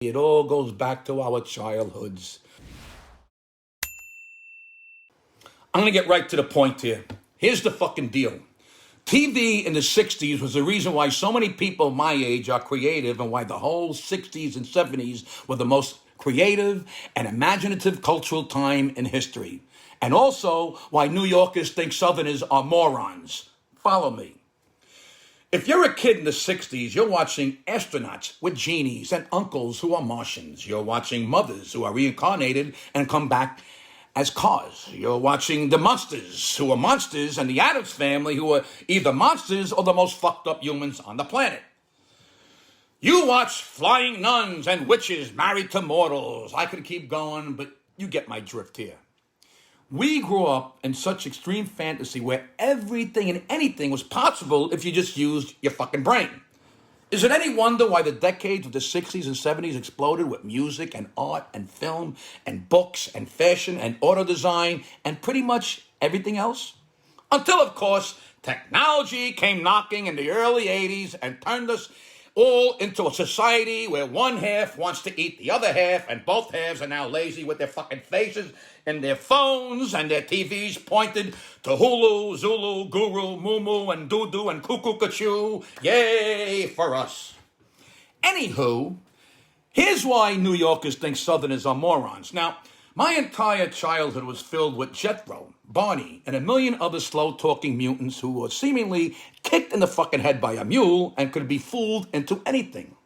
It all goes back to our childhoods. I'm going to get right to the point here. Here's the fucking deal. TV in the 60s was the reason why so many people my age are creative and why the whole 60s and 70s were the most creative and imaginative cultural time in history. And also why New Yorkers think Southerners are morons. Follow me. If you're a kid in the 60s, you're watching astronauts with genies and uncles who are Martians. You're watching mothers who are reincarnated and come back as cars. You're watching the Monsters, who are monsters, and the Addams Family, who are either monsters or the most fucked up humans on the planet. You watch flying nuns and witches married to mortals. I could keep going, but you get my drift here. We grew up in such extreme fantasy where everything and anything was possible if you just used your fucking brain. Is it any wonder why the decades of the 60s and 70s exploded with music and art and film and books and fashion and auto design and pretty much everything else? Until, of course, technology came knocking in the early 80s and turned us all into a society where one half wants to eat the other half and both halves are now lazy with their fucking faces and their phones and their TVs pointed to Hulu, Zulu, Guru, Mumu, and Dudu and Cuckoo Cachoo. Yay for us. Anywho, here's why New Yorkers think Southerners are morons. Now, my entire childhood was filled with Jethro, Barney, and a million other slow-talking mutants who were seemingly kicked in the fucking head by a mule and could be fooled into anything.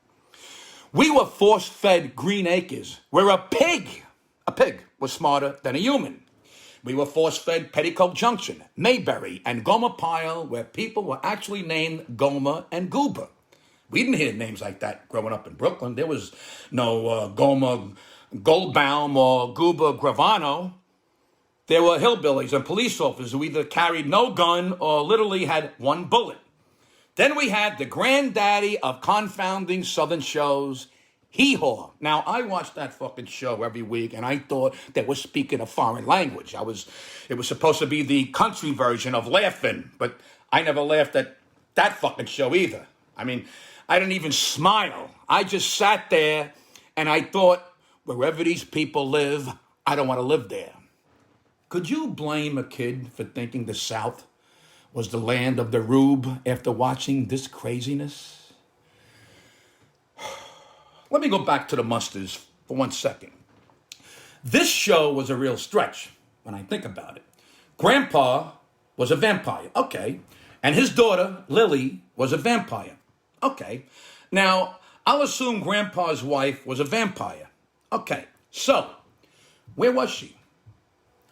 We were force-fed Green Acres, where a pig was smarter than a human. We were force-fed Petticoat Junction, Mayberry, and Gomer Pyle, where people were actually named Gomer and Goober. We didn't hear names like that growing up in Brooklyn. There was no Gomer Goldbaum or Goober Gravano. There were hillbillies and police officers who either carried no gun or literally had one bullet. Then we had the granddaddy of confounding Southern shows, Hee Haw. Now, I watched that fucking show every week, and I thought they were speaking a foreign language. It was supposed to be the country version of laughing, but I never laughed at that fucking show either. I mean, I didn't even smile. I just sat there, and I thought, wherever these people live, I don't want to live there. Could you blame a kid for thinking the South was the land of the Rube after watching this craziness? Let me go back to the Monsters for 1 second. This show was a real stretch when I think about it. Grandpa was a vampire, okay. And his daughter, Lily, was a vampire, okay. Now, I'll assume Grandpa's wife was a vampire. Okay, so, where was she?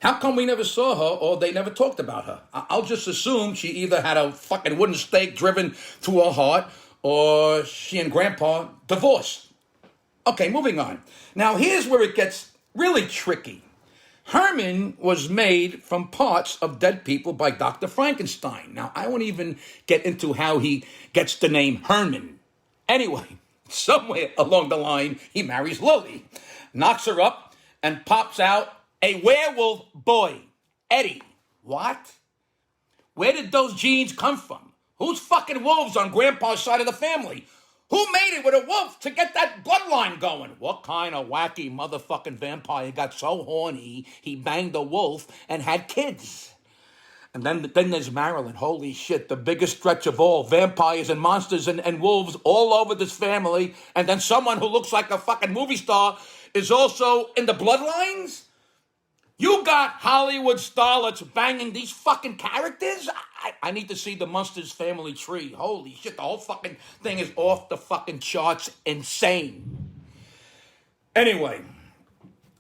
How come we never saw her or they never talked about her? I'll just assume she either had a fucking wooden stake driven through her heart or she and Grandpa divorced. Okay, moving on. Now, here's where it gets really tricky. Herman was made from parts of dead people by Dr. Frankenstein. Now, I won't even get into how he gets the name Herman. Anyway, somewhere along the line, he marries Lily, knocks her up, and pops out a werewolf boy, Eddie. What? Where did those genes come from? Who's fucking wolves on Grandpa's side of the family? Who made it with a wolf to get that bloodline going? What kind of wacky motherfucking vampire got so horny he banged a wolf and had kids? And then there's Marilyn. Holy shit, the biggest stretch of all. Vampires and monsters and wolves all over this family. And then someone who looks like a fucking movie star is also in the bloodlines? You got Hollywood starlets banging these fucking characters? I need to see the Monsters family tree. Holy shit, the whole fucking thing is off the fucking charts insane. Anyway,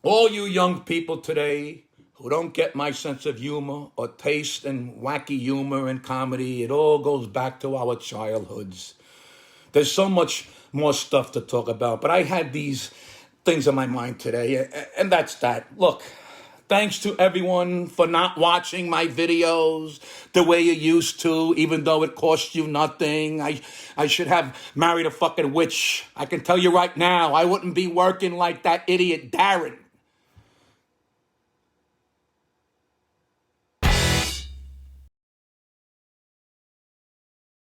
all you young people today who don't get my sense of humor or taste in wacky humor and comedy, it all goes back to our childhoods. There's so much more stuff to talk about, but I had these things in my mind today, and that's that. Look, thanks to everyone for not watching my videos the way you used to, even though it cost you nothing. I should have married a fucking witch. I can tell you right now, I wouldn't be working like that idiot Darren.